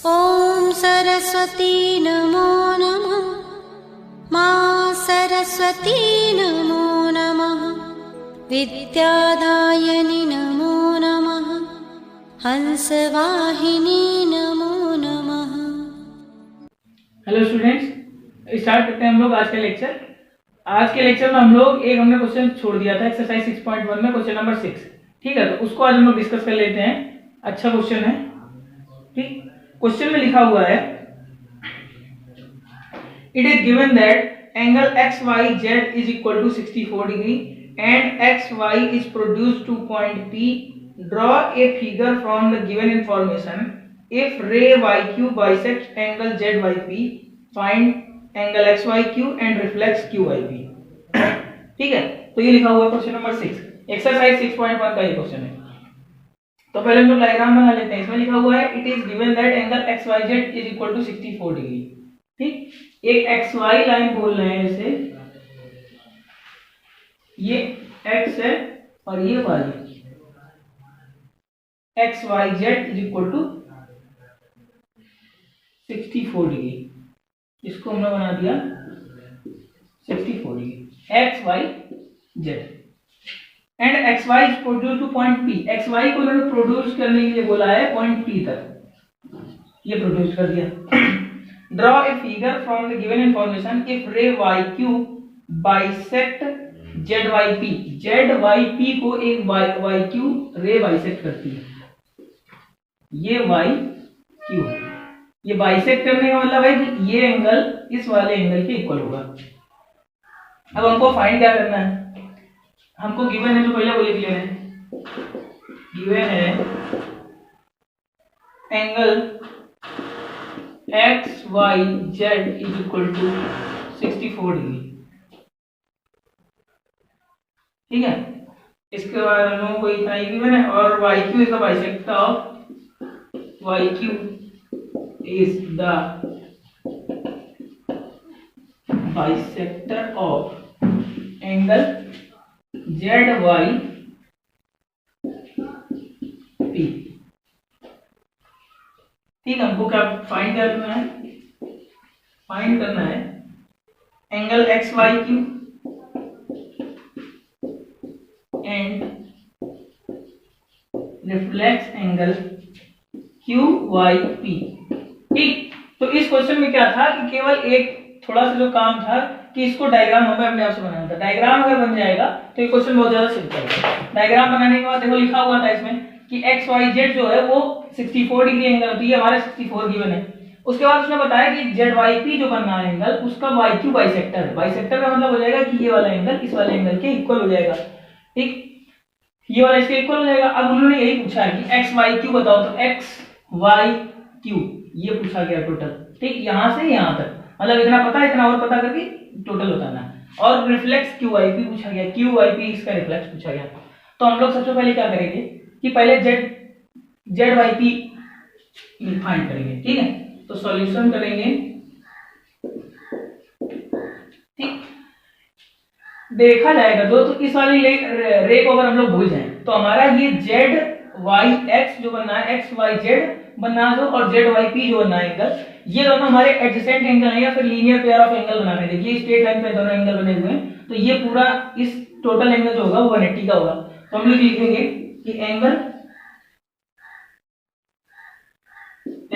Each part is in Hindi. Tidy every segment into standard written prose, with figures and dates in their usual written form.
ॐ सरस्वती नमो नमः। मां सरस्वती नमो नमः। विद्यादायिनी नमो नमः। हंसवाहिनी नमो नमः। हेलो स्टूडेंट्स, स्टार्ट करते हैं हम लोग आज का लेक्चर। आज के लेक्चर में हम लोग हमने क्वेश्चन छोड़ दिया था एक्सरसाइज 6.1 में, क्वेश्चन नंबर 6। ठीक है, तो उसको आज हम लोग डिस्कस कर लेते हैं। अच्छा क्वेश्चन है। ठीक, क्वेश्चन में लिखा हुआ है, it is given that angle X Y Z is equal to 64 degree and X Y is produced to point P. Draw a figure from the given information. If ray Y Q bisect angle Z Y P, find angle X Y Q and reflex Q Y P. ठीक है, तो ये लिखा हुआ है क्वेश्चन नंबर 6, एक्सरसाइज 6.1 का ये क्वेश्चन है। तो पहले हम लोग डायग्राम बना लेते हैं। इसमें लिखा हुआ है, it is given that angle X Y Z is equal to 64 degree. ठीक, एक एक्स वाई लाइन बोल रहे हैं, जैसे ये एक्स है और ये Y. X Y Z is equal to 64 degree. इसको हमने बना दिया 64 degree X Y Z and X Y is produce to point P. X Y को उन्होंने प्रोड्यूस करने के लिए बोला है पॉइंट पी तक, ये प्रोड्यूस कर दिया। Draw a figure from the given information. If ray Y Q bisect Z Y P, Z Y P को एक वाई क्यू रे बाइसेक्ट करती है, ये वाई क्यू है। ये बाइसेक्ट करने का मतलब है कि ये एंगल इस वाले एंगल के इक्वल होगा। अब हमको फाइंड क्या करना है, हमको गिवन है, जो पहले वो लिख ले रहे हैं। गिवन है angle X Y Z is equal to 64 degree. ठीक है, इसके बाद हम लोगों को इतना ही गिवन है, और Y Q is the bisector of Y Q is the bisector of angle Z Y P. ठीक है, हमको क्या फाइंड करना है, फाइंड करना है angle X Y Q and reflex angle Q Y P. ठीक, तो इस क्वेश्चन में क्या था कि केवल एक थोड़ा सा जो काम था कि इसको डायग्राम हमें अपने आप से बनाना था। डायग्राम अगर बन जाएगा तो ये क्वेश्चन बहुत ज्यादा सिंपल है। डायग्राम बनाने के बाद देखो लिखा हुआ था इसमें कि एक्स वाई जेड जो है वो 64 डिग्री एंगल होती है, हमारे 64 गिवन है। उसके बाद उसने बताया कि जेड वाई पी जो बनना है एंगल, उसका वाई क्यू बाइसेक्टर है। बाइसेक्टर का मतलब हो जाएगा कि ये वाला एंगल इस वाले एंगल के इक्वल हो जाएगा। ठीक, ये वाला इसके इक्वल हो जाएगा। अब उन्होंने यही पूछा है कि एक्स वाई क्यू बताओ, तो एक्स वाई क्यू ये पूछा गया टोटल। ठीक, यहां से यहां तक, मतलब इतना पता है, इतना और पता करके टोटल बताना। और रिफ्लेक्स क्यू वाई पी पूछा गया, क्यू वाई पी इसका रिफ्लेक्स पूछा गया। तो हम लोग सबसे पहले क्या करेंगे कि पहले जेड वाई पी फाइंड करेंगे। ठीक है, तो सॉल्यूशन करेंगे। ठीक, देखा जाएगा तो इस वाली रे को अगर हम लोग भूल जाएं तो हमारा ये जेड वाई एक्स जो बनना है, एक्स वाई जेड बनना दो, और जेड वाई पी जो बनना है एंगल, ये दोनों हमारे एडजेसेंट एंगल है या फिर लीनियर पेयर ऑफ एंगल बनाने। देखिए स्ट्रेट लाइन पे दोनों एंगल बने हुए हैं, तो ये पूरा इस टोटल एंगल जो होगा वो 180 का होगा। तो हम लोग लिखेंगे कि angle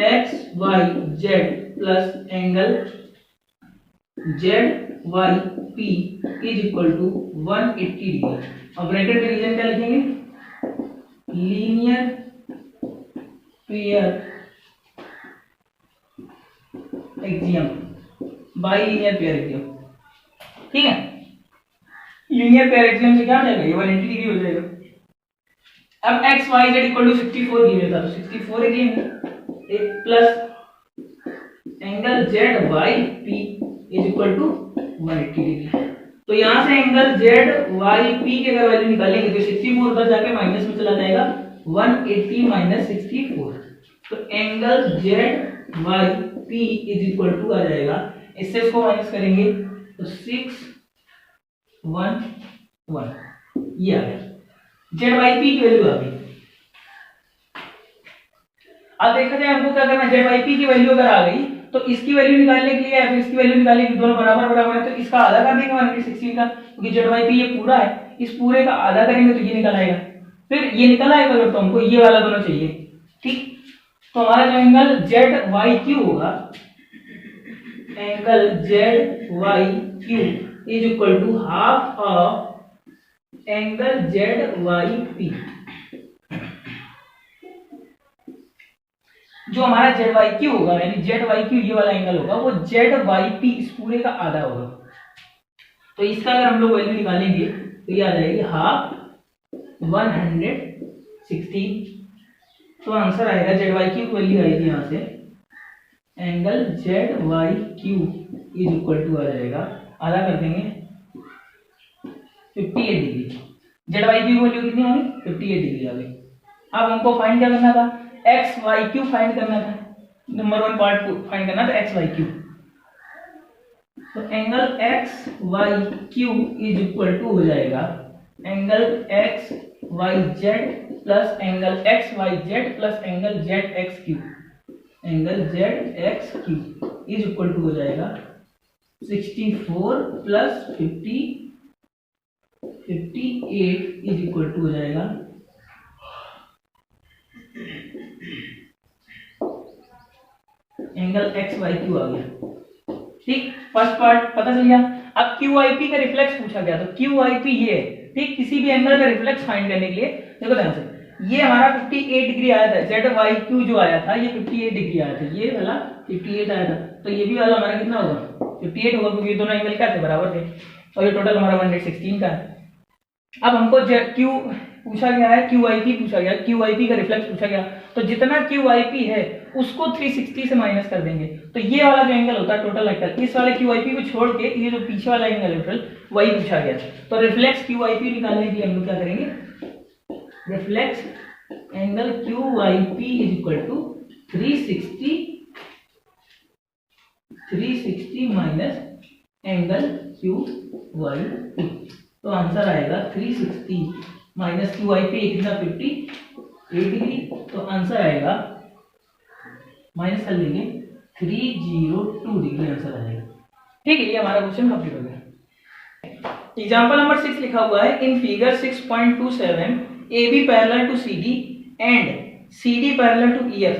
X Y Z plus angle Z Y P is equal to 180 degree. और ब्रैकेट में रीजन क्या लिखेंगे, linear pair axiom by linear pair axiom. ठीक है, लीनियर पेयर एक्सियम से क्या हो जाएगा, ये 180 डिग्री हो जाएगा। अब X Y Z equal to 64 given था, तो 64 एक plus angle Z Y P is equal to 180 degree. तो यहां से एंगल जेड वाई पी के अगर वैल्यू निकालेंगे तो 64 उधर जाके माइनस में चला जाएगा, 180 माइनस 64। तो angle Z Y P is equal to आ जाएगा, इससे इसको माइनस करेंगे तो 611, ये आ गया जेड वाई पी की वैल्यू आ गई। अब देखा जाए हमको क्या करना है, जेड वाई पी की वैल्यू अगर आ गई तो इसकी वैल्यू निकालने के लिए या फिर इसकी वैल्यू निकालने के लिए दोनों बराबर बराबर है, तो इसका आधा कर देंगे 116 का, क्योंकि जेड वाई पी ये पूरा है, इस पूरे का आधा करेंगे तो ये निकल आएगा। फिर ये निकल आएगा अगर तो हमको ये वाला दोनों चाहिए। ठीक, तो हमारा जो एंगल जेड वाई क्यू होगा, angle Z Y Q is equal to half of angle Z Y P. जो हमारा जेड वाई क्यू होगा यानी जेड वाई क्यू ये वाला एंगल होगा, वो जेड वाई पी इस पूरे का आधा होगा। तो इसका अगर हम लोग वैल्यू निकालेंगे तो ये आ जाएगी हाफ 160। तो आंसर आएगा जेड वाई क्यू की वैल्यू आएगी यहाँ से angle Z Y Q is equal to आ जाएगा, आधा कर देंगे 58 डिग्री। जेड वाई क्यू की वैल्यू कितनी होगी 58 डिग्री आ गई। अब हमको फाइंड क्या करना था, एक्स वाई क्यू फाइंड करना था, नंबर 1 पार्ट को फाइंड करना था एक्स वाई क्यू। तो angle X Y Q is equal to हो जाएगा angle X Y Z plus angle X Y Z plus angle Z X Q. Angle Z X Q is equal to हो जाएगा 64 प्लस 58 इज इक्वल टू हो जाएगा एंगल एक्स वाई क्यू आ गया। ठीक, फर्स्ट पार्ट पता चल गया। अब क्यू आई पी का रिफ्लेक्स पूछा गया, तो क्यू आई पी ये ठीक, किसी भी एंगल का रिफ्लेक्स फाइंड करने के लिए देखो ध्यान से, ये हमारा 58 डिग्री आया था, जेड वाई क्यू जो आया था ये 58 डिग्री आया था, ये वाला 58 आया था, तो ये भी वाला हमारा कितना होगा 58 होगा, क्योंकि ये दोनों एंगल क्या थे बराबर थे, और ये टोटल हमारा 116 का है। अब हमको क्यू पूछा गया है, क्यू आई पी पूछा गया, क्यू आई पी का रिफ्लेक्स पूछा गया, तो जितना क्यू आई पी है उसको 360 से माइनस कर देंगे, तो ये वाला जो एंगल होता है टोटल एंगल, इस वाले क्यू आई पी को छोड़ के ये जो पीछे वाला एंगल है टोटल वही पूछा गया। तो रिफ्लेक्स क्यू आई पी निकालने के लिए हम लोग क्या करेंगे, reflex angle Q I P is equal to 360 minus angle Q Y P. तो आंसर आएगा 360 माइनस क्यू आई पी कितना 58 डिग्री, तो आंसर आएगा माइनस कर लेंगे 302 डिग्री आंसर आएगा। ठीक है, ये हमारा क्वेश्चन कंप्लीट हो गया। एग्जाम्पल नंबर 6 लिखा हुआ है, in figure 6.27 AB parallel to CD and CD parallel to EF,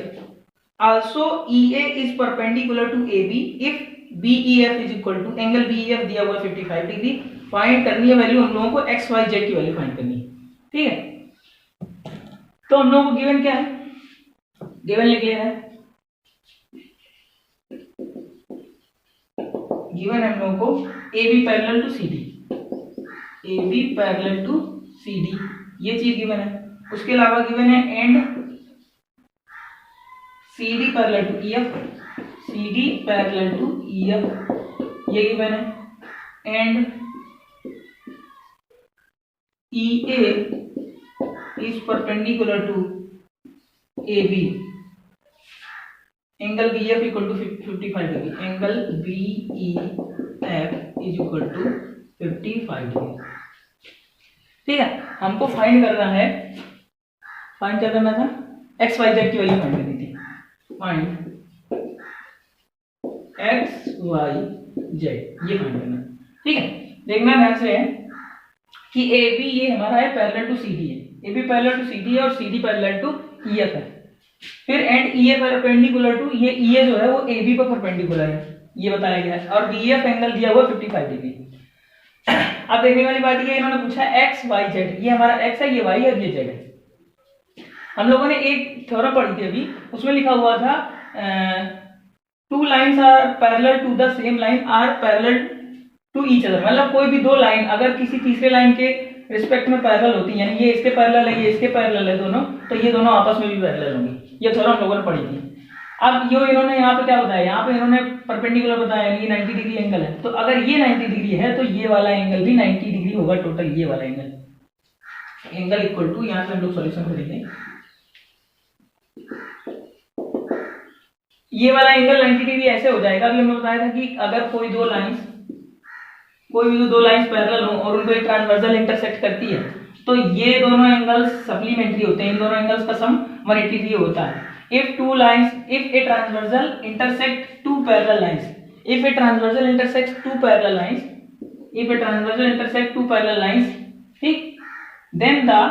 also EA is perpendicular to AB if BEF is equal to, angle BEF दिया हुआ 55 डिग्री, फाइंड करनी है वैल्यू हम लोगों को एक्स वाई जेड की वैल्यू फाइंड करनी है। ठीक है, तो हम लोगों को गिवन क्या है, गिवन लिख लिया है, गिवन है हम लोगों को AB parallel to CD, AB parallel to CD ये चीज गिवन है। उसके अलावा गिवन है and CD parallel to EF, CD parallel to EF ये गिवन है, and EA is perpendicular to AB, angle BF equal to 55 degree, angle BEF is equal to 55 degree। ठीक है, हमको फाइंड करना है, फाइंड क्या करना था, एक्स वाई जेड की वैल्यू फाइंड करनी थी, फाइंड एक्स वाई जेड ये फाइंड करना। ठीक है, देखना ध्यान से है कि AB ये हमारा है पैरेलल टू CD है, AB पैरेलल टू CD है और CD पैरेलल टू EF है। फिर एंड EA परपेंडिकुलर टू, ये EA जो है वो AB पर परपेंडिकुलर है, ये बताया गया है, और BF एंगल दिया हुआ 55 डिग्री। अब देखने वाली बात ये इन्होंने पूछा एक्स वाई जेड, ये हमारा एक्स है, ये वाई है, ये जेड है। हम लोगों ने एक थ्योरम पढ़ी थी अभी, उसमें लिखा हुआ था two lines are parallel to the same line are parallel to each other, मतलब कोई भी दो लाइन अगर किसी तीसरे लाइन के रिस्पेक्ट में पैरेलल होती है, यानी ये इसके पैरेलल है, ये इसके पैरेलल है दोनों, तो ये दोनों आपस में भी पैरेलल होंगी। ये थ्योरम हम लोगों ने पढ़ी थी। अब यो इन्होंने यहाँ पे क्या बताया, यहाँ पे इन्होंने परपेंडिकुलर बताया, ये 90 डिग्री एंगल है, तो अगर ये 90 डिग्री है तो ये वाला एंगल भी 90 डिग्री होगा टोटल, ये वाला एंगल इक्वल टू, यहाँ से हम लोग सॉल्यूशन करेंगे, ये वाला एंगल 90 डिग्री ऐसे हो जाएगा। अभी हमने बताया था कि अगर कोई भी दो लाइंस पैरेलल हो और उनको एक ट्रांसवर्सल इंटरसेक्ट करती है, तो ये दोनों एंगल्स सप्लीमेंट्री होते हैं, इन दोनों एंगल्स का सम 180 डिग्री होता है। if a transversal intersect two parallel lines, if a transversal intersects two parallel lines, if a transversal intersect two parallel lines, ठीक, then the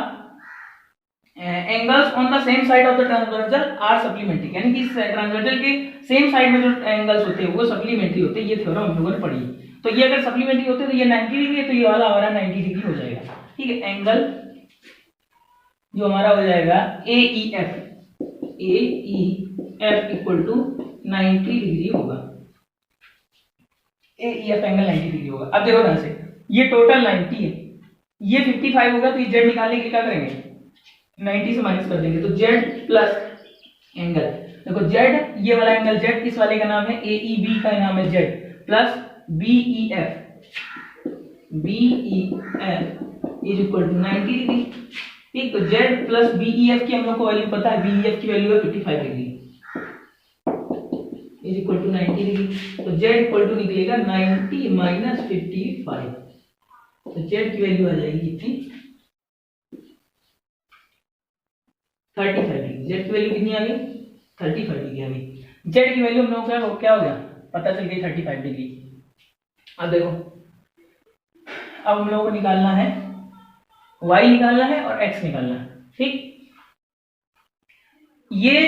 angles on the same side of the transversal are supplementary, यानी कि ट्रांसवर्सल के सेम साइड में जो एंगल्स होते हैं वो सप्लीमेंट्री होते हैं। ये थ्योरम हम लोगों ने पढ़ी है। तो ये अगर सप्लीमेंट्री होते हैं तो ये 90 डिग्री है, तो ये वाला हमारा 90 डिग्री हो जाएगा। ठीक है, एंगल जो हमारा हो जाएगा AEF इक्वल टू 90 डिग्री होगा। AEF एंगल 90 डिग्री होगा। अब देखो ध्यान से, ये टोटल 90 है, ये 55 होगा, तो ये Z निकालने के लिए क्या करेंगे, 90 से माइनस कर देंगे, तो Z प्लस एंगल, देखो Z, ये वाला एंगल Z, इस वाले का नाम है AEB, का नाम है Z, plus BEF is equal to 90 degree. ठीक, तो Z प्लस BEF की हम लोग को वैल्यू पता है, BEF की वैल्यू है 55 degree is equal to 90 degree. तो Z इक्वल टू निकलेगा 90 माइनस 55, तो Z की वैल्यू आ जाएगी कितनी, 35 डिग्री। Z की वैल्यू कितनी आ गई, 35 डिग्री आ गई। Z की वैल्यू हम लोगों को क्या हो गया, पता चल गई 35 डिग्री। अब देखो, अब हम लोगों को निकालना है y निकालना है और x निकालना है। ठीक, ये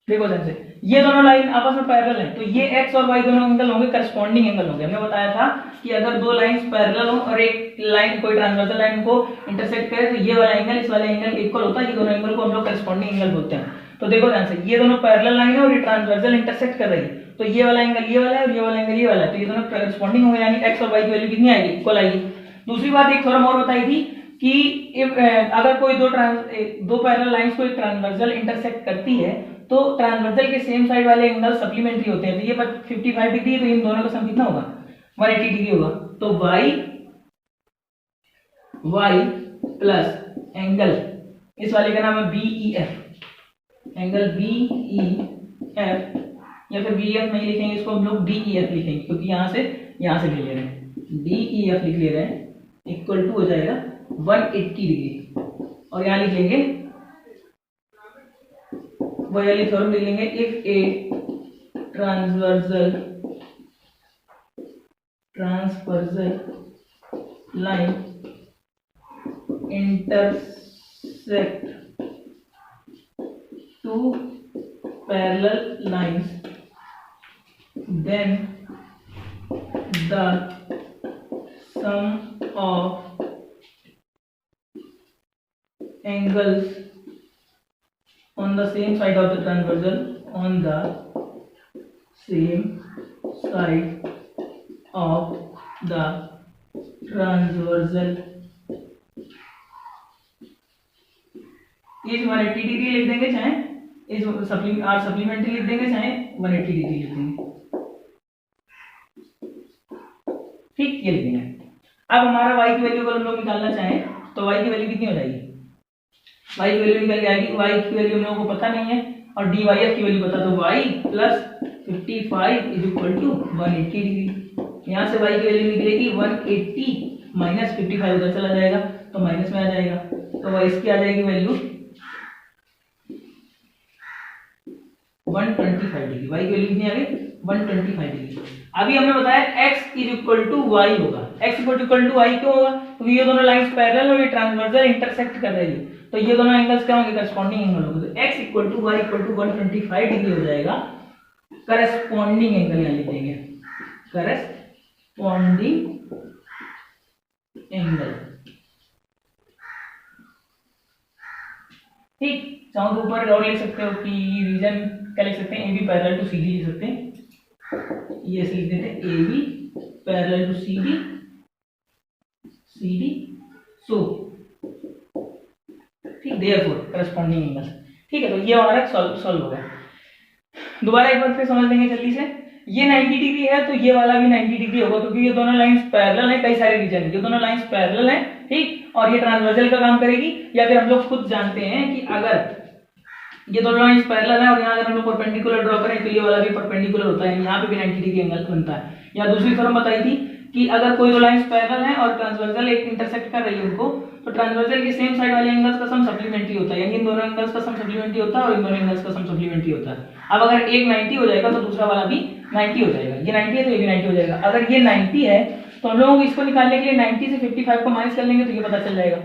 देखो जैसे ये दोनों लाइन आपस में पैरेलल है, तो ये x और y दोनों एंगल होंगे, करस्पॉन्डिंग एंगल होंगे। हमने बताया था कि अगर दो लाइंस पैरेलल हो और एक लाइन कोई ट्रांसवर्सल लाइन को इंटरसेक्ट करे तो ये वाला एंगल इस वाले एंगल के इक्वल होता है। ये दोनों एंगल को हम लोग करस्पॉन्डिंग एंगल बोलते हैं। तो देखो ध्यान से, ये दोनों पैरेलल लाइन है और ये ट्रांसवर्सल इंटरसेक्ट कर रही है, तो ये वाला एंगल ये वाला है और ये वाला एंगल ये वाला है, तो ये दोनों करस्पॉन्डिंग होंगे, यानी x और y की वैल्यू कितनी आएगी, इक्वल आएगी। दूसरी बात एक थोड़ा और बताई थी कि अगर कोई दो पैरेलल लाइंस को एक ट्रांसवर्सल इंटरसेक्ट करती है तो ट्रांसवर्सल के सेम साइड वाले एंगल सप्लीमेंट्री होते हैं। तो ये 55 डिग्री है, तो इन दोनों का सम कितना होगा, 180 डिग्री होगा। तो y प्लस एंगल इस वाले का नाम है BEF, एंगल BEF, या फिर BEF नहीं लिखेंगे, इसको हम लोग DEF लिखेंगे, क्योंकि यहां से ले ले रहे हैं, DEF लिख ले रहे हैं, इक्वल टू हो जाएगा 180 डिग्री। और यहां लिख लेंगे वो वाली थ्योरम लिख लेंगे, if a transversal line intersect two parallel lines, then the sum of angles on the same side of the transversal इस 180 डिग्री लिख देंगे, चाहे इस सप्लीमेंट्री लिख देंगे, चाहे 180 डिग्री लिख देंगे। ठीक, ये लिख देंगे। अब हमारा y की वैल्यू को हम लोग निकालना चाहें तो y की वैल्यू कितनी हो जाएगी, y की वैल्यू निकल जाएगी, y की वैल्यू हम लोगों को पता नहीं है और dyf की वैल्यू पता, तो y plus 55 is equal to 180 degree. यहाँ से y की वैल्यू निकलेगी 180 माइनस 55, उधर चला जाएगा तो माइनस में आ जाएगा, तो इसकी आ जाएगी वैल्यू 125 डिग्री। y की वैल्यू कितनी आ गई, 125 डिग्री। अभी हमने बताया x is equal to y होगा। x इक्वल टू y क्यों होगा, क्योंकि ये दोनों लाइंस पैरेलल और ये ट्रांसवर्सल इंटरसेक्ट कर रही है, तो ये दोनों एंगल्स क्या होंगे, करस्पॉन्डिंग एंगल होंगे। तो x equal to y equal to 125 degree हो जाएगा, करस्पॉन्डिंग एंगल यहाँ लिख देंगे, करस्पॉन्डिंग एंगल। ठीक, चाहो तो ऊपर और लिख सकते हो कि रीजन क्या लिख सकते हैं, AB पैरेलल टू CD लिख सकते हैं, ये ऐसे लिख देते हैं, AB पैरेलल टू CD सो ठीक, देयरफॉर करस्पॉन्डिंग एंगल। ठीक है, तो ये हमारा सॉल्व हो गया। दोबारा एक बार फिर समझ लेंगे जल्दी से, ये 90 डिग्री है तो ये वाला भी 90 डिग्री होगा, क्योंकि ये दोनों लाइंस पैरेलल हैं, कई सारे रीजन है, ये दोनों लाइंस पैरेलल हैं। ठीक, और ये ट्रांसवर्सल का काम करेगी, या फिर हम लोग खुद जानते हैं कि अगर ये दोनों लाइंस पैरेलल है और यहाँ अगर हम लोग परपेंडिकुलर ड्रॉ करें तो ये वाला भी परपेंडिकुलर होता है, यहाँ पे भी 90 डिग्री एंगल बनता है। या दूसरी थ्योरम बताई थी कि अगर कोई दो लाइंस पैरेलल है और ट्रांसवर्सल एक इंटरसेक्ट कर रही है उनको, तो ट्रांसवर्सल के सेम साइड वाले एंगल्स का सम सप्लीमेंट्री होता है, यानी इन दोनों एंगल्स का सम सप्लीमेंट्री होता है और इन दोनों एंगल्स का सम सप्लीमेंट्री होता है। अब अगर एक 90 हो जाएगा तो दूसरा वाला भी 90 हो जाएगा, ये 90 है तो ये भी 90 हो जाएगा। अगर ये 90 है तो हम लोगों को इसको निकालने के लिए 90 से 55 को माइनस कर लेंगे तो ये पता चल जाएगा।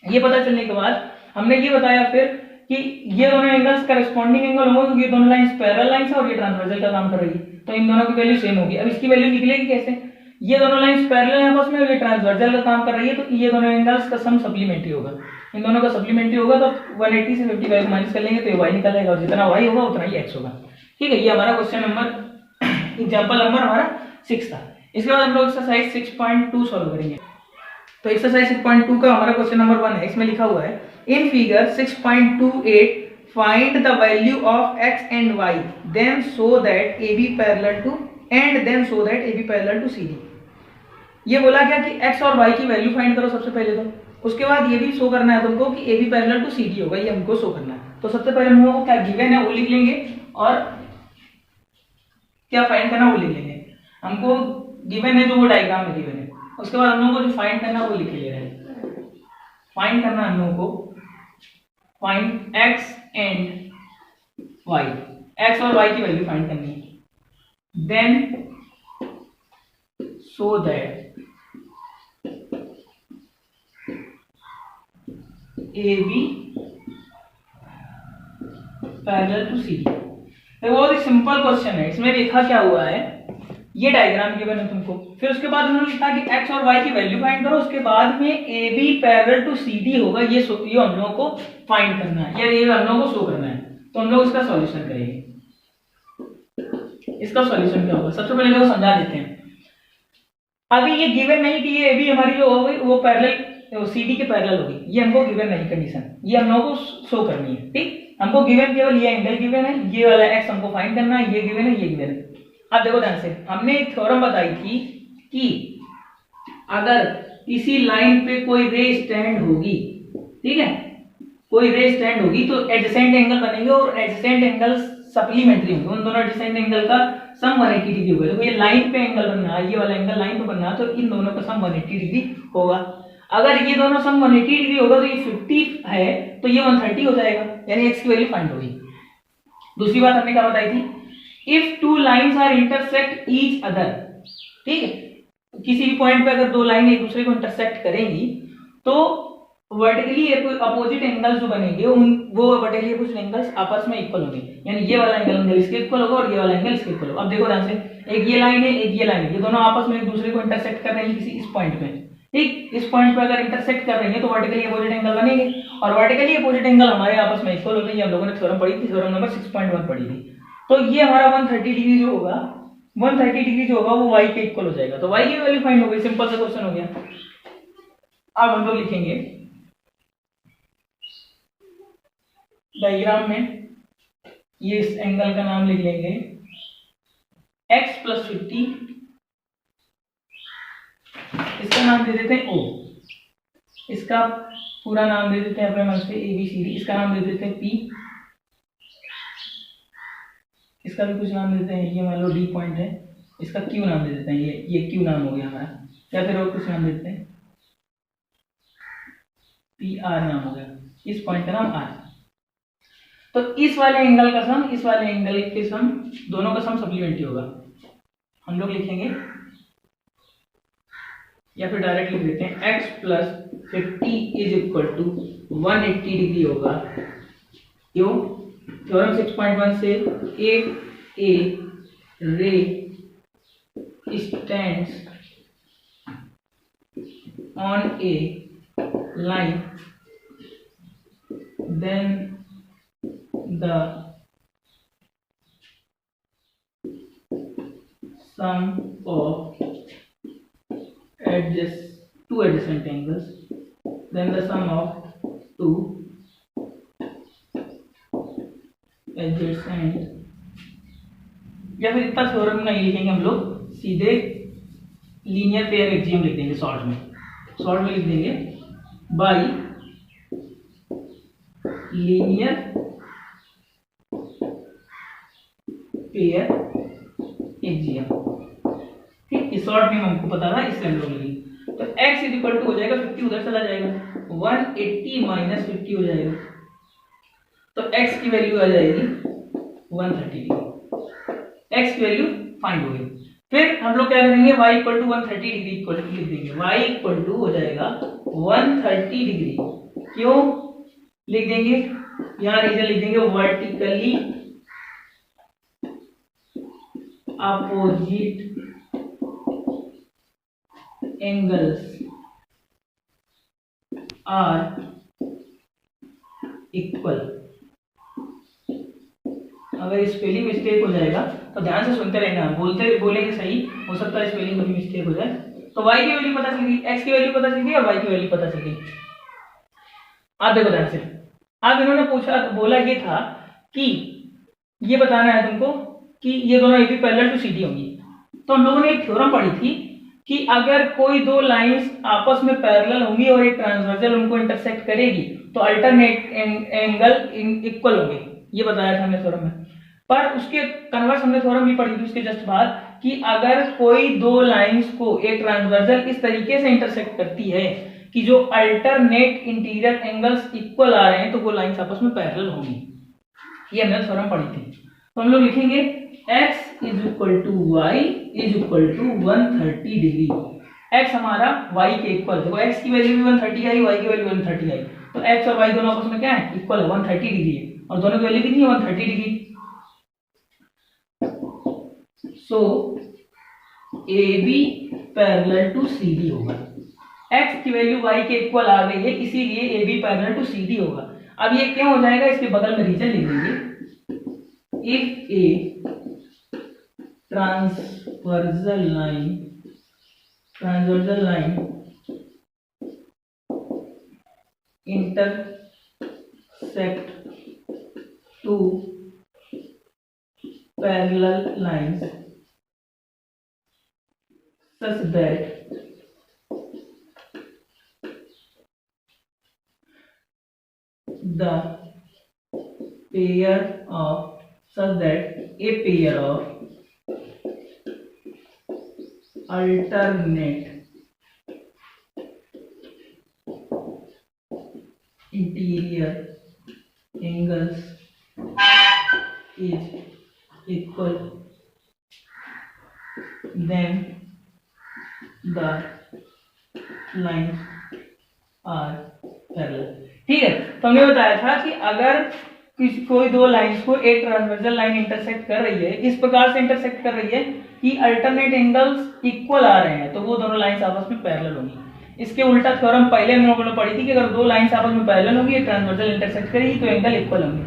ये पता चलने के बाद हमने ये बताया फिर कि ये दोनों एंगल्स करस्पॉन्डिंग एंगल होंगे क्योंकि ये दोनों लाइंस पैरेलल लाइंस है और ये ट्रांसवर्सल का काम कर रही है, तो इन दोनों की वैल्यू सेम होगी। अब इसकी वैल्यू निकलेगी कैसे, ये दोनों लाइंस पैरेलल हैं आपस में और ये ट्रांसवर्सल का काम कर रही है, तो ये दोनों एंगल्स का सम सप्लीमेंट्री होगा। इन दोनों का सप्लीमेंट्री होगा तो 180 से 55 माइनस कर लेंगे तो ये y निकल आएगा और जितना y होगा उतना ही x होगा। ठीक है, ये हमारा क्वेश्चन नंबर एग्जांपल नंबर हमारा 6 था। इसके बाद हम लोग एक्सरसाइज 6.2 सॉल्व करेंगे। तो एक्सरसाइज 6.2 का हमारा क्वेश्चन नंबर 1 है। इसमें लिखा हुआ है in figure 6.28 find the value of x and y then so that AB parallel to and then so that AB parallel to CD। ये बोला क्या कि x और y की वैल्यू फाइंड करो सबसे पहले, तो उसके बाद ये भी शो करना है तुमको कि AB पैरेलल टू CD होगा, ये हमको शो करना है। तो सबसे पहले हम लोगों को क्या गिवन है वो लिख लेंगे और क्या फाइंड करना वो लिख लेंगे। हमको गिवन है जो वो डायग्राम में गिवन है, उसके बाद हम लोगों को जो फाइंड करना वो लिख ले रहे हैं। फाइंड करना हम लोगों को find x and y, x और y की वैल्यू फाइंड करनी है। Then so that AB parallel to CD। तो बहुत ही सिंपल क्वेश्चन है। इसमें देखा क्या हुआ है, ये डायग्राम गिवन है तुमको, फिर उसके बाद उन्होंने लिखा कि x और y की वैल्यू फाइंड करो, उसके बाद में AB पैरेलल टू CD होगा, ये हम लोगों को फाइंड करना है, ये हम लोगों को शो करना है। तो हम लोग इसका सॉल्यूशन करेंगे। इसका सॉल्यूशन क्या होगा, सबसे पहले लोग समझा देते हैं। अभी ये गिवन नहीं कि ये AB हमारी जो हो गई वो पैरेलल CD के पैरेलल होगी, ये हमको गिवन नहीं कंडीशन, ये हम लोगों को शो करनी है। ठीक, हमको गिवन केवल ये एंगल गिवन है, ये वाला x हमको फाइंड करना है, ये गिवन है, ये गिवन है। अब देखो ध्यान से, हमने एक थ्योरम बताई थी कि अगर किसी लाइन पे कोई रे स्टैंड होगी, ठीक है, कोई रे स्टैंड होगी तो एडजेसेंट एंगल बनेंगे और एडजेसेंट एंगल सप्लीमेंट्री होंगे, उन दोनों एडजेसेंट एंगल का सम 180 डिग्री होगा। तो ये लाइन पे एंगल बनना है, ये वाला एंगल लाइन पे बनना है, तो इन दोनों का सम 180 डिग्री होगा। अगर ये दोनों सम 180 डिग्री होगा तो ये 50 है तो ये 130 हो जाएगा, यानी x की वैल्यू फाइंड होगी। दूसरी बात हमने क्या बताई थी, if two lines are intersect each other, ठीक है, किसी भी पॉइंट पे अगर दो लाइन एक दूसरे को इंटरसेक्ट करेंगी तो वर्टिकली अपोजिट एंगल्स जो बनेंगे वो वर्टिकली अपोजिट एंगल्स आपस में इक्वल होंगे, यानी ये वाला एंगल इसके इक्वल होगा और ये वाला एंगल इसके इक्वल होगा। अब देखो ध्यान से, एक ये लाइन है एक ये लाइन है, ये दोनों आपस में एक दूसरे को इंटरसेक्ट कर रहे हैं किसी इस पॉइंट में। ठीक, इस पॉइंट पे अगर इंटरसेक्ट कर रही है तो वर्टिकली अपोजिट एंगल बनेंगे और वर्टिकली अपोजिट एंगल हमारे आपस में इक्वल होते हैं। हम लोगों ने थ्योरम पढ़ी थी, थ्योरम नंबर 6.1 पढ़ी थी। तो ये हमारा 130 डिग्री जो होगा, 130 डिग्री जो होगा वो y के इक्वल हो जाएगा, तो y की वैल्यू फाइंड हो गई। सिंपल सा क्वेश्चन हो गया। अब हम लोग लिखेंगे डायग्राम में, ये इस एंगल का नाम लिख लेंगे x + 50, इसका नाम दे देते हैं O, इसका पूरा नाम दे देते हैं अपने मन से ABCD, इसका नाम दे देते हैं P, इसका भी कुछ नाम देते हैं, ये मान लो D पॉइंट है, इसका Q नाम दे देते हैं, ये Q नाम हो गया हमारा, या फिर और कुछ नाम देते हैं, PR नाम हो गया, इस पॉइंट का नाम R। तो इस वाले एंगल का सम, इस वाले एंगल के सम, दोनों का सम सप्लीमेंट्री होगा। हम लोग लिखेंगे या फिर डायरेक्ट लिख देते हैं x + 50 = 180 डिग्री होगा। क्यों, थ्योरम 6.1 से if a ray stands on a line then the sum of two adjacent angles, then the sum of two adjacent, या फिर इतना थ्योरम नहीं लिखेंगे हम लोग, सीधे लीनियर पेयर एक्सियम लिख देंगे। शॉर्ट में लिख देंगे बाय लीनियर पेयर एक्सियम। ठीक, इस शॉर्ट में हमको पता था, इसलिए हम लोग लिखेंगे। तो x = हो जाएगा 50, उधर चला जाएगा 180 माइनस 50 हो जाएगा, तो x की वैल्यू आ जाएगी 130 डिग्री। x की वैल्यू फाइंड हो गई। फिर हम लोग क्या करेंगे, y equal to 130 degree equal to लिख देंगे, y इक्वल टू हो जाएगा 130 डिग्री। क्यों लिख देंगे, यहाँ रीजन लिख देंगे, vertically opposite angles are equal. अगर स्पेलिंग मिस्टेक हो जाएगा तो ध्यान से सुनते रहना, बोलेंगे सही, हो सकता है स्पेलिंग में मिस्टेक हो जाए। तो y की वैल्यू पता चल गई, x की वैल्यू पता चल गई और y की वैल्यू पता चल गई। आप देखो ध्यान से, अब इन्होंने बोला ये था कि ये बताना है तुमको कि ये दोनों AB पैरेलल टू CD होंगी। तो हम लोगों ने एक थ्योरम पढ़ी थी कि अगर कोई दो लाइंस आपस में पैरेलल होंगी और एक ट्रांसवर्सल उनको इंटरसेक्ट करेगी तो अल्टरनेट एंगल इक्वल होंगे, ये बताया था हमने थ्योरम में। पर उसके कन्वर्स हमने थ्योरम भी पढ़ी थी उसके जस्ट बाद कि अगर कोई दो लाइंस को एक ट्रांसवर्सल इस तरीके से इंटरसेक्ट करती है कि जो अल्टरनेट इंटीरियर एंगल्स इक्वल आ रहे हैं तो वो लाइंस आपस में पैरेलल होंगी, ये हमने थ्योरम पढ़ी थी। तो हम लोग लिखेंगे x is equal to y is equal to 130 degree. x हमारा y के इक्वल, देखो x की वैल्यू भी 130 आई, y की वैल्यू 130 आई, तो x और y दोनों आपस में क्या है, इक्वल है, 130 डिग्री है, और दोनों की वैल्यू कितनी है, 130 degree. So AB parallel to CD होगा। x की वैल्यू y के इक्वल आ गई है, इसीलिए AB पैरेलल टू CD होगा। अब ये क्यों हो जाएगा, इसके बगल में रीजन लिख देंगे, if a transversal line intersect two parallel lines such that a pair of alternate interior angles is equal, then the lines are parallel। ठीक है, तो हमने बताया था कि अगर कोई दो लाइंस को एक ट्रांसवर्सल लाइन इंटरसेक्ट कर रही है, इस प्रकार से इंटरसेक्ट कर रही है कि अल्टरनेट एंगल्स इक्वल आ रहे हैं, तो वो दोनों लाइंस आपस में पैरेलल होंगी। इसके उल्टा थ्योरम पहले हम लोगों ने पढ़ी थी कि अगर दो लाइंस आपस में पैरेलल होंगी, एक ट्रांसवर्सल इंटरसेक्ट करेगी तो एंगल इक्वल होंगे।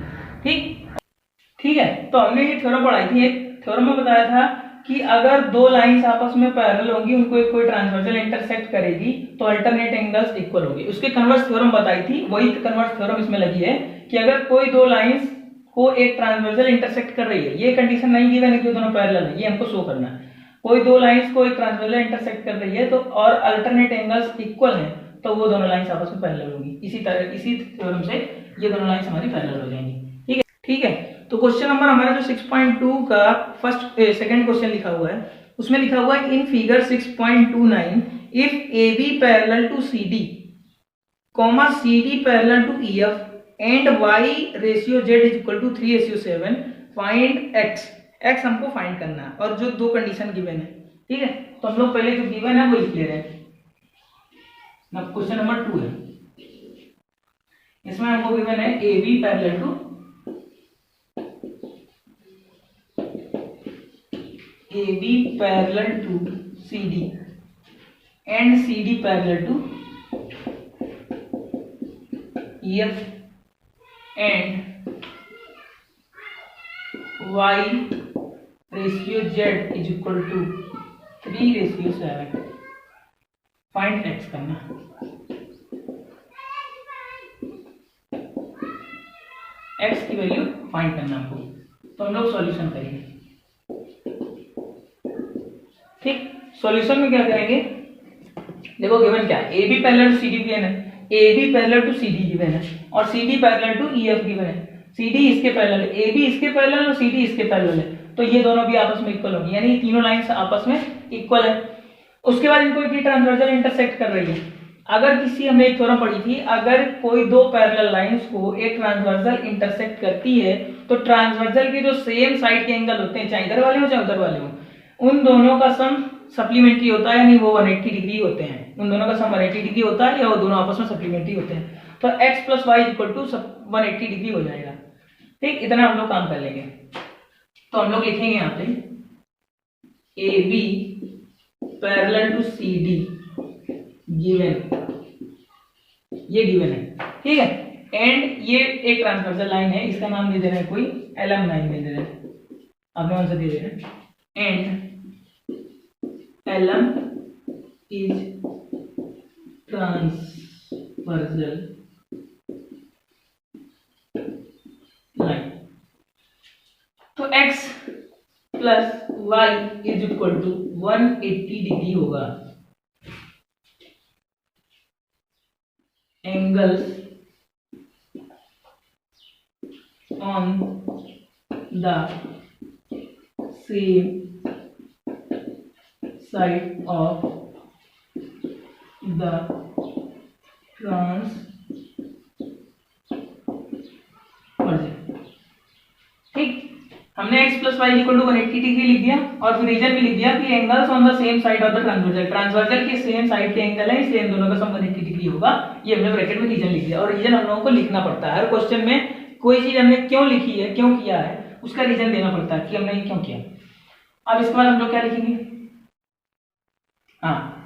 ठीक है, तो हमने ये थ्योरम पढ़ाई थी। एक थ्योरम में बताया था कि अगर दो लाइंस आपस में पैरेलल होंगी, उनको एक कोई ट्रांसवर्सल इंटरसेक्ट करेगी तो अल्टरनेट एंगल्स इक्वल होंगे। उसके कन्वर्स थ्योरम बताई थी, वही कन्वर्स थ्योरम इसमें लगी है कि अगर कोई दो लाइंस को एक ट्रांसवर्सल इंटरसेक्ट कर रही है, ये कंडीशन नहीं गिवन है कि दोनों पैरेलल है, ये हमको शो करना है। कोई दो लाइंस को एक ट्रांसवर्सल इंटरसेक्ट कर रही है तो और अल्टरनेट एंगल्स इक्वल हैं, तो वो दोनों लाइंस आपस में पैरेलल होंगी। इसी तरह इसी थ्योरम से ये दोनों लाइंस हमारी पैरेलल हो जाएंगी। ठीक है, तो क्वेश्चन नंबर हमारा जो 6.2 का सेकंड क्वेश्चन लिखा हुआ है, उसमें लिखा हुआ है in figure 6.29 if AB parallel to CD, CD parallel to EF and Y ratio Z is equal to 3:7, find x। x हमको फाइंड करना है और जो दो कंडीशन गिवन है। ठीक है, तो हम लोग पहले जो गिवन है वो लिख ले रहे हैं। अब क्वेश्चन नंबर 2 है, इसमें हमको गिवन है AB parallel to CD and CD parallel to EF and Y ratio Z is equal to 3:7। Find x करना। x की वैल्यू फाइंड करना हमको, तो हम लोग सॉल्यूशन करेंगे। ठीक, सॉल्यूशन में क्या करेंगे, देखो गिवन क्या है, AB parallel to CD given है, AB parallel to CD given है और CD parallel to EF given है। CD इसके पैरेलल है, AB इसके पैरेलल और CD इसके पैरेलल है, तो ये दोनों भी आपस में इक्वल होंगी, यानी ये तीनों लाइंस आपस में इक्वल है। उसके बाद इनको एक ट्रांसवर्सल इंटरसेक्ट कर रही है, अगर किसी, हमने एक थ्योरम पढ़ी थी, अगर कोई दो पैरेलल लाइंस को एक ट्रांसवर्सल इंटरसेक्ट करती है तो ट्रांसवर्सल के जो सेम साइड के एंगल होते हैं, चाहे इधर वाले हो चाहे उधर वाले हो, उन दोनों का सम सप्लीमेंट्री होता है, यानी वो 180 डिग्री होते हैं। उन दोनों का सम 180 डिग्री होता है या वो दोनों आपस में सप्लीमेंट्री होते हैं। तो x plus y equal to 180 degree हो जाएगा। ठीक, इतना हम लोग काम कर लेंगे। तो हम लोग लिखेंगे यहाँ पे A B parallel to C D given, ये गिवन है, ठीक है। एंड ये एक ट्रांसवर्सल लाइन है, इसका नाम दे दे रहे हैं कोई LM लाइन दे दे रहे हैं, अपने मन से दे दे रहे हैं। And LM is transversal line. तो x plus Y is equal to 180 degree होगा। Angles on the same side of the transverse। ठीक, हमने x plus y equal to 180 degree लिख दिया और फिर रीजन भी लिख दिया कि angles on the same side of the transversal, transversal के सेम साइड के एंगल है, इसलिए इन दोनों का सम 180 डिग्री होगा। ये हमने ब्रैकेट में रीजन लिख दिया और रीजन हम लोगों को लिखना पड़ता है हर क्वेश्चन में। कोई चीज हमने क्यों लिखी है, क्यों किया है, उसका रीजन देना पड़ता है कि हमने ये क्यों किया। अब इसके बाद हम लोग क्या लिखेंगे, हाँ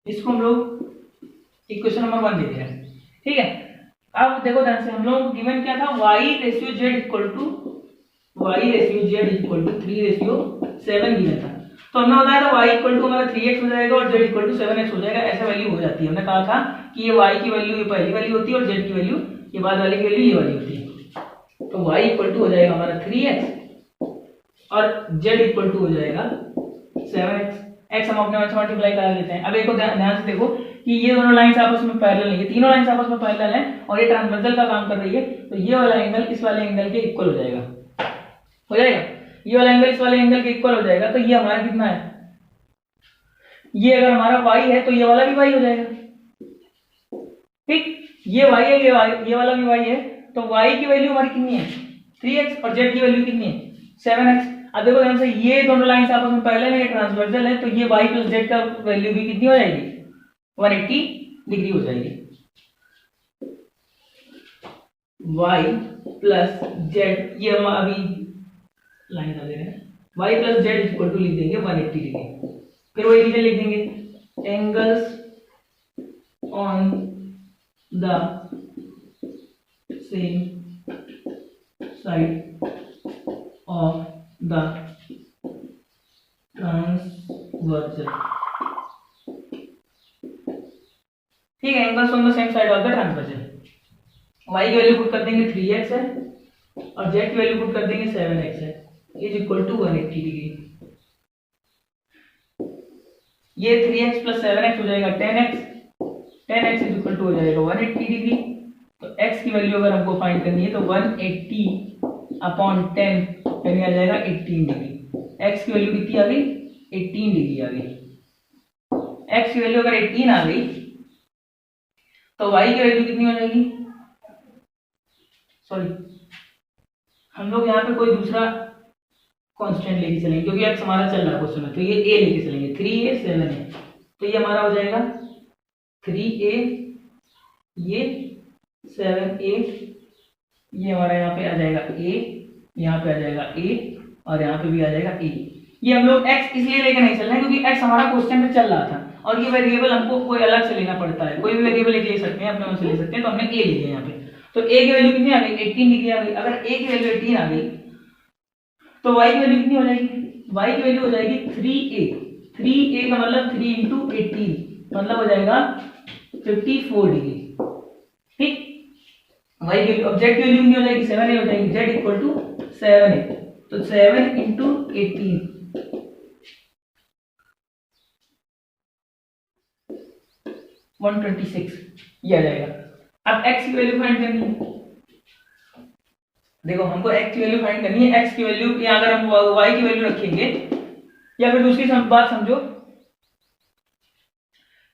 इसको हम लोग इक्वेशन नंबर 1 देते हैं, ठीक है। अब देखो ध्यान से, हम लोग गिवन क्या था, y ratio z equal to 3:7 given था। तो हमने बताया था y इक्वल टू हमारा 3x हो जाएगा और z इक्वल टू 7x हो जाएगा, ऐसा वैल्यू हो जाती है। हमने कहा था कि ये y की वैल्यू ये पहली वाली होती है और z की वैल्यू ये बाद वाली की वैल्यू ये वाली होती है। तो y इक्वल टू हो जाएगा हमारा 3x और z इक्वल टू हो जाएगा 7x। x हम अपने से मल्टीप्लाई करा लेते हैं। अब एक ध्यान से देखो कि ये दोनों लाइंस आपस में पैरेलल नहीं है, तीनों लाइंस आपस में पैरेलल हैं और ये ट्रांसवर्सल का काम कर रही है, तो ये वाला एंगल इस वाले एंगल के इक्वल हो जाएगा, हो जाएगा। ये वाला एंगल इस वाले एंगल के इक्वल हो जाएगा। तो ये हमारा कितना है, ये अगर हमारा y है तो ये वाला भी y हो जाएगा। ठीक, ये y है, ये वाला भी y है, तो y की वैल्यू हमारी कितनी है 3x और z की वैल्यू कितनी है 7x। अब देखो ध्यान से, ये दोनों लाइंस आपस में पैरेलल है, ट्रांसवर्सल है, तो ये y प्लस z का वैल्यू भी कितनी हो जाएगी 180 डिग्री हो जाएगी। y प्लस z, ये हम अभी लाइन दे रहे हैं, y plus z equal to लिख देंगे 180 डिग्री। फिर वही रीजन लिख देंगे, angles on the same side of the transversal. ठीक है, angles on the same side of the transversal. y की वैल्यू पुट कर देंगे 3x है और z की वैल्यू पुट कर देंगे 7x है, इज इक्वल टू 180 डिग्री। ये 3x प्लस 7x हो जाएगा 10x, 10x is equal to हो जाएगा 180 डिग्री। तो x की वैल्यू अगर हमको फाइंड करनी है तो 180 अपॉन 10 यानी आ जाएगा 18 डिग्री। x की वैल्यू कितनी आ गई 18 डिग्री आ गई। x की वैल्यू अगर 18 आ गई तो y की वैल्यू कितनी हो जाएगी, सॉरी हम लोग यहाँ पे कोई दूसरा कांस्टेंट लेके चलेंगे क्योंकि x हमारा चल रहा है क्वेश्चन में, तो ये a लेके चलेंगे 3a 7a, तो ये हमारा हो जाएगा 3a, ये 7a, ये हमारा यहाँ पे आ जाएगा a, यहाँ पे आ जाएगा a और यहाँ पे भी आ जाएगा a। ये हम लोग x इसलिए लेके नहीं चल रहे हैं क्योंकि x हमारा क्वेश्चन में चल रहा था और ये वेरिएबल हमको कोई अलग से लेना पड़ता है, कोई भी वेरिएबल ले सकते हैं, अपने मन से ले सकते हैं। तो हमने a ले लिया यहाँ पे, तो a की वैल्यू कितनी आ गई 18 डिग्री आ गई। अगर a की वैल्यू 18 आ गई तो y की वैल्यू कितनी हो जाएगी, y की वैल्यू हो जाएगी 3a। 3a का मतलब 3 इंटू 18 मतलब हो जाएगा 54 डिग्री। ठीक, y की वैल्यू, अब z की वैल्यू कितनी हो जाएगी 7a हो जाएगी, z इक्वल टू 7a, तो 7 इंटू 18 126 ये आ जाएगा। अब x की वैल्यू फाइंड करनी है। देखो हमको x की वैल्यू फाइंड करनी है। x की वैल्यू या अगर हम y की वैल्यू रखेंगे, या फिर दूसरी बात समझो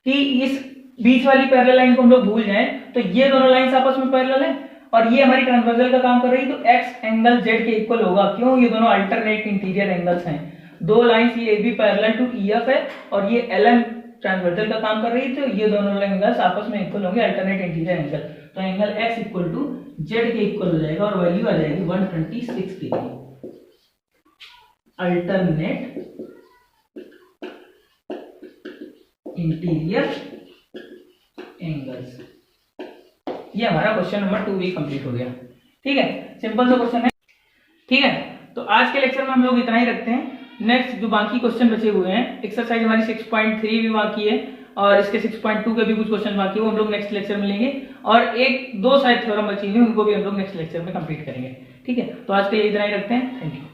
कि इस बीच वाली पैरेलल लाइन को हम लोग भूल जाएं तो ये दोनों लाइंस आपस में पैरेलल है और ये हमारी ट्रांसवर्सल का काम कर रही है, तो x एंगल z के इक्वल होगा। क्यों? ये दोनों अल्टरनेट इंटीरियर एंगल्स हैं। दो लाइंस ये AB पैरेलल टू EF है और ये LM ट्रांसवर्सल का काम कर रही है, तो ये दोनों एंगल्स आपस में इक्वल होंगे, अल्टरनेट इंटीरियर एंगल। तो angle x equal to z के इक्वल हो जाएगा और वैल्यू आ जाएगी 126 डिग्री। Alternate interior angles. ये हमारा क्वेश्चन नंबर 2 भी कंप्लीट हो गया। ठीक है, सिंपल सा क्वेश्चन है। ठीक है, तो आज के लेक्चर में हम लोग इतना ही रखते हैं। नेक्स्ट जो बाकी क्वेश्चन बचे हुए हैं, एक्सरसाइज हमारी 6.3 भी बाकी है और इसके 6.2 के भी कुछ क्वेश्चन बाकी है, वो हम लोग नेक्स्ट लेक्चर में लेंगे। और एक दो शायद थ्योरम बची हुई, उनको भी हम लोग नेक्स्ट लेक्चर में कंप्लीट करेंगे। ठीक है, तो आज के लिए इतना ही रखते हैं। Thank you.